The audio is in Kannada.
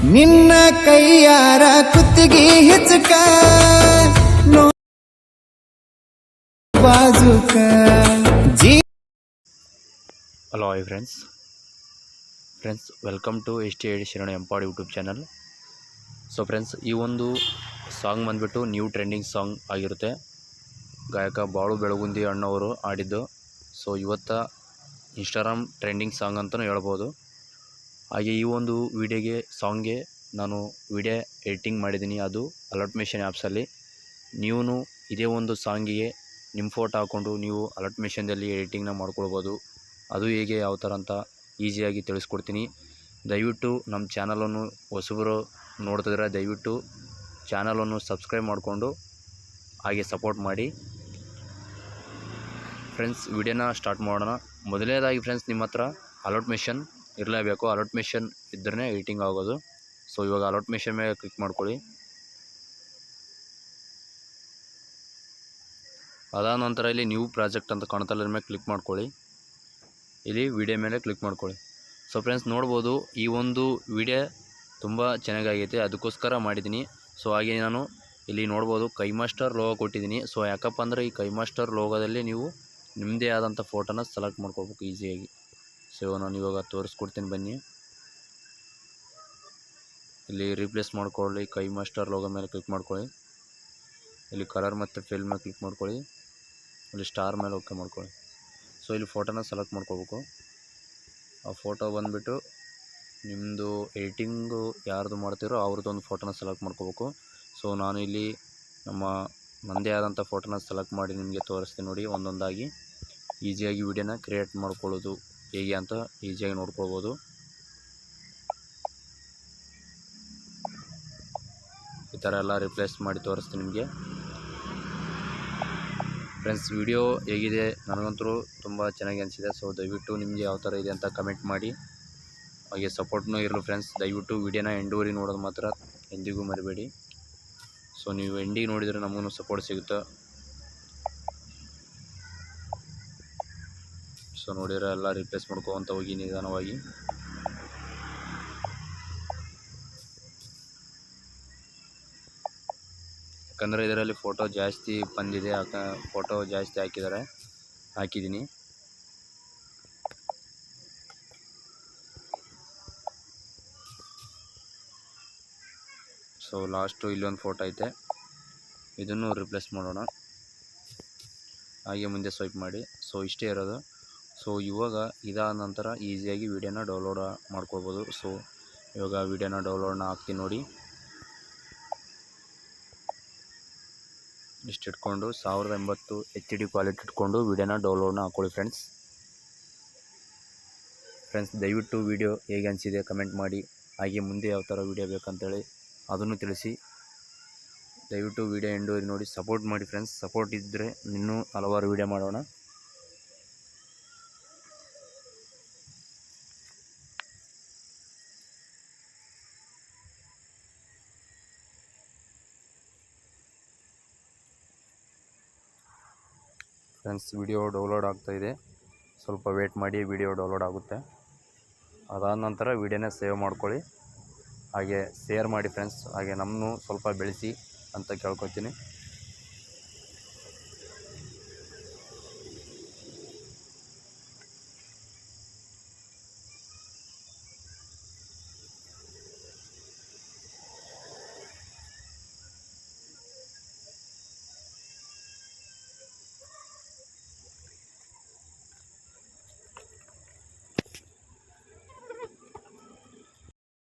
ನಿನ್ನ ಕೈಯಾರ ಕುತ್ತಿಗೆ ಹೆಚ್ಚಕ ಬಾಜುಕ ಜೀ. Hello hi friends, welcome to ST Sharana ಎಂಪಾಡ್ ಯೂಟ್ಯೂಬ್ ಚಾನಲ್. ಸೊ ಫ್ರೆಂಡ್ಸ್, ಈ ಒಂದು ಸಾಂಗ್ ಬಂದುಬಿಟ್ಟು ನ್ಯೂ ಟ್ರೆಂಡಿಂಗ್ ಸಾಂಗ್ ಆಗಿರುತ್ತೆ. ಗಾಯಕ ಬಾಳು ಬೆಳಗುಂದಿ ಅಣ್ಣವರು ಆಡಿದ್ದು. ಸೊ ಇವತ್ತು ಇನ್ಸ್ಟಾಗ್ರಾಮ್ ಟ್ರೆಂಡಿಂಗ್ ಸಾಂಗ್ ಅಂತಲೂ ಹೇಳ್ಬೋದು. ಹಾಗೆ ಈ ಒಂದು ಸಾಂಗ್ಗೆ ನಾನು ವಿಡಿಯೋ ಎಡಿಟಿಂಗ್ ಮಾಡಿದ್ದೀನಿ, ಅದು ಅಲರ್ಟ್ ಮಿಷನ್ ಆ್ಯಪ್ಸಲ್ಲಿ. ನೀವು ಇದೇ ಒಂದು ಸಾಂಗಿಗೆ ನಿಮ್ಮ ಫೋಟೋ ಹಾಕ್ಕೊಂಡು ನೀವು ಅಲರ್ಟ್ ಮಿಷನ್ದಲ್ಲಿ ಎಡಿಟಿಂಗ್ನ ಮಾಡ್ಕೊಳ್ಬೋದು. ಅದು ಹೇಗೆ ಯಾವ ಥರ ಅಂತ ಈಸಿಯಾಗಿ ತಿಳಿಸ್ಕೊಡ್ತೀನಿ. ದಯವಿಟ್ಟು ನಮ್ಮ ಚಾನಲನ್ನು ಹೊಸಬರು ನೋಡ್ತಿದ್ರೆ ದಯವಿಟ್ಟು ಚಾನಲನ್ನು ಸಬ್ಸ್ಕ್ರೈಬ್ ಮಾಡಿಕೊಂಡು ಹಾಗೆ ಸಪೋರ್ಟ್ ಮಾಡಿ ಫ್ರೆಂಡ್ಸ್. ವಿಡಿಯೋನ ಸ್ಟಾರ್ಟ್ ಮಾಡೋಣ. ಮೊದಲನೇದಾಗಿ ಫ್ರೆಂಡ್ಸ್, ನಿಮ್ಮ ಹತ್ರ ಅಲರ್ಟ್ ಮಿಷನ್ ಇರಲೇಬೇಕು. ಅಲರ್ಟ್ ಮಿಷನ್ ಇದ್ದರೆ ಎಡಿಟಿಂಗ್ ಆಗೋದು. ಸೊ ಇವಾಗ ಅಲರ್ಟ್ ಮಿಷನ್ ಮೇಲೆ ಕ್ಲಿಕ್ ಮಾಡ್ಕೊಳ್ಳಿ. ಅದಾದ ನಂತರ ಇಲ್ಲಿ ನ್ಯೂ ಪ್ರಾಜೆಕ್ಟ್ ಅಂತ ಕಾಣ್ತಲ್ಲ, ಮೇಲೆ ಕ್ಲಿಕ್ ಮಾಡ್ಕೊಳ್ಳಿ. ಇಲ್ಲಿ ವಿಡಿಯೋ ಮೇಲೆ ಕ್ಲಿಕ್ ಮಾಡ್ಕೊಳ್ಳಿ. ಸೊ ಫ್ರೆಂಡ್ಸ್, ನೋಡ್ಬೋದು ಈ ಒಂದು ವಿಡಿಯೋ ತುಂಬ ಚೆನ್ನಾಗೈತೆ, ಅದಕ್ಕೋಸ್ಕರ ಮಾಡಿದ್ದೀನಿ. ಸೊ ಹಾಗೆ ನಾನು ಇಲ್ಲಿ ನೋಡ್ಬೋದು ಕೈಮಾಸ್ಟರ್ ಲೋಗೋ ಕೊಟ್ಟಿದ್ದೀನಿ. ಸೊ ಯಾಕಪ್ಪ ಅಂದರೆ ಈ ಕೈಮಾಸ್ಟರ್ ಲೋಗೋದಲ್ಲಿ ನೀವು ನಿಮ್ಮದೇ ಆದಂಥ ಫೋಟೋನ ಸೆಲೆಕ್ಟ್ ಮಾಡ್ಕೋಬೇಕು ಈಸಿಯಾಗಿ. ಸೊ ನಾನು ಇವಾಗ ತೋರಿಸ್ಕೊಡ್ತೀನಿ ಬನ್ನಿ. ಇಲ್ಲಿ ರೀಪ್ಲೇಸ್ ಮಾಡ್ಕೊಳ್ಳಿ, ಕೈಮಾಸ್ಟರ್ ಲೋಗೋ ಮೇಲೆ ಕ್ಲಿಕ್ ಮಾಡ್ಕೊಳ್ಳಿ. ಇಲ್ಲಿ ಕಲರ್ ಮತ್ತು ಫಿಲ್ ಮೇಲೆ ಕ್ಲಿಕ್ ಮಾಡ್ಕೊಳ್ಳಿ. ಇಲ್ಲಿ ಸ್ಟಾರ್ ಮೇಲೆ ಓಕೆ ಮಾಡ್ಕೊಳ್ಳಿ. ಸೊ ಇಲ್ಲಿ ಫೋಟೋನ ಸೆಲೆಕ್ಟ್ ಮಾಡ್ಕೋಬೇಕು. ಆ ಫೋಟೋ ಬಂದುಬಿಟ್ಟು ನಿಮ್ಮದು ಎಡಿಟಿಂಗು ಯಾರ್ದು ಮಾಡ್ತೀರೋ ಅವ್ರದ್ದೊಂದು ಫೋಟೋನ ಸೆಲೆಕ್ಟ್ ಮಾಡ್ಕೋಬೇಕು. ಸೊ ನಾನು ಇಲ್ಲಿ ನನ್ನದೇ ಆದಂಥ ಫೋಟೋನ ಸೆಲೆಕ್ಟ್ ಮಾಡಿ ನಿಮಗೆ ತೋರಿಸ್ತೀನಿ ನೋಡಿ. ಒಂದೊಂದಾಗಿ ಈಸಿಯಾಗಿ ವಿಡಿಯೋನ ಕ್ರಿಯೇಟ್ ಮಾಡ್ಕೊಳ್ಳೋದು ಹೇಗೆ ಅಂತ ಈಸಿಯಾಗಿ ನೋಡ್ಕೊಳ್ಬೋದು. ಈ ಥರ ಎಲ್ಲ ರಿಪ್ಲೇಸ್ ಮಾಡಿ ತೋರಿಸ್ತೀನಿ ನಿಮಗೆ. ಫ್ರೆಂಡ್ಸ್, ವಿಡಿಯೋ ಹೇಗಿದೆ? ನನಗಂತೂ ತುಂಬ ಚೆನ್ನಾಗಿ ಅನಿಸಿದೆ. ಸೊ ದಯವಿಟ್ಟು ನಿಮಗೆ ಯಾವ ಥರ ಇದೆ ಅಂತ ಕಮೆಂಟ್ ಮಾಡಿ. ಹಾಗೆ ಸಪೋರ್ಟ್ನೂ ಇರಲಿ ಫ್ರೆಂಡ್ಸ್. ದಯವಿಟ್ಟು ವಿಡಿಯೋನ ಎಂಡೂವರೆಗೆ ನೋಡೋದು ಮಾತ್ರ ಎಂದಿಗೂ ಮರಿಬೇಡಿ. ಸೊ ನೀವು ಎಂಡಿಗೆ ನೋಡಿದರೆ ನಮಗೂ ಸಪೋರ್ಟ್ ಸಿಗುತ್ತೆ. ಸೊ ನೋಡಿದರೆ ಎಲ್ಲ ರಿಪ್ಲೇಸ್ ಮಾಡ್ಕೊತ ಹೋಗಿ ನಿಧಾನವಾಗಿ. ಯಾಕಂದರೆ ಇದರಲ್ಲಿ ಫೋಟೋ ಜಾಸ್ತಿ ಬಂದಿದೆ, ಫೋಟೋ ಜಾಸ್ತಿ ಹಾಕಿದ್ದೀನಿ. ಸೊ ಲಾಸ್ಟು ಇಲ್ಲೊಂದು ಫೋಟೋ ಐತೆ, ಇದನ್ನು ರಿಪ್ಲೇಸ್ ಮಾಡೋಣ. ಹಾಗೆ ಮುಂದೆ ಸ್ವೈಪ್ ಮಾಡಿ. ಸೊ ಇಷ್ಟೇ ಇರೋದು. ಸೊ ಇವಾಗ ಇದಾದ ನಂತರ ಈಸಿಯಾಗಿ ವಿಡಿಯೋನ ಡೌನ್ಲೋಡ್ ಮಾಡ್ಕೊಳ್ಬೋದು. ಸೊ ಇವಾಗ ವಿಡಿಯೋನ ಡೌನ್ಲೋಡ್ನ ಹಾಕ್ತೀನಿ ನೋಡಿ. ಇಷ್ಟು ಇಟ್ಕೊಂಡು 1080 HD ಕ್ವಾಲಿಟಿ ಇಟ್ಕೊಂಡು ವಿಡಿಯೋನ ಡೌನ್ಲೋಡ್ನ ಹಾಕ್ಕೊಳ್ಳಿ ಫ್ರೆಂಡ್ಸ್. ದಯವಿಟ್ಟು ವಿಡಿಯೋ ಹೇಗೆ ಅನಿಸಿದೆ ಕಮೆಂಟ್ ಮಾಡಿ. ಹಾಗೆ ಮುಂದೆ ಯಾವ ಥರ ವಿಡಿಯೋ ಬೇಕಂತೇಳಿ ಅದನ್ನು ತಿಳಿಸಿ. ದಯವಿಟ್ಟು ವಿಡಿಯೋ ಎಂಡೂವರೆಗೆ ನೋಡಿ ಸಪೋರ್ಟ್ ಮಾಡಿ ಫ್ರೆಂಡ್ಸ್. ಸಪೋರ್ಟ್ ಇದ್ದರೆ ಇನ್ನೂ ಹಲವಾರು ವಿಡಿಯೋ ಮಾಡೋಣ. ಫ್ರೆಂಡ್ಸ್, ವಿಡಿಯೋ ಡೌನ್ಲೋಡ್ ಆಗ್ತಾಯಿದೆ, ಸ್ವಲ್ಪ ವೇಟ್ ಮಾಡಿ, ವಿಡಿಯೋ ಡೌನ್ಲೋಡ್ ಆಗುತ್ತೆ. ಅದಾದ ನಂತರ ವಿಡಿಯೋನ ಸೇವ್ ಮಾಡ್ಕೊಳ್ಳಿ, ಹಾಗೆ ಶೇರ್ ಮಾಡಿ ಫ್ರೆಂಡ್ಸ್. ಹಾಗೆ ನಮ್ಮನ್ನು ಸ್ವಲ್ಪ ಬೆಳೆಸಿ ಅಂತ ಕೇಳ್ಕೊತೀನಿ.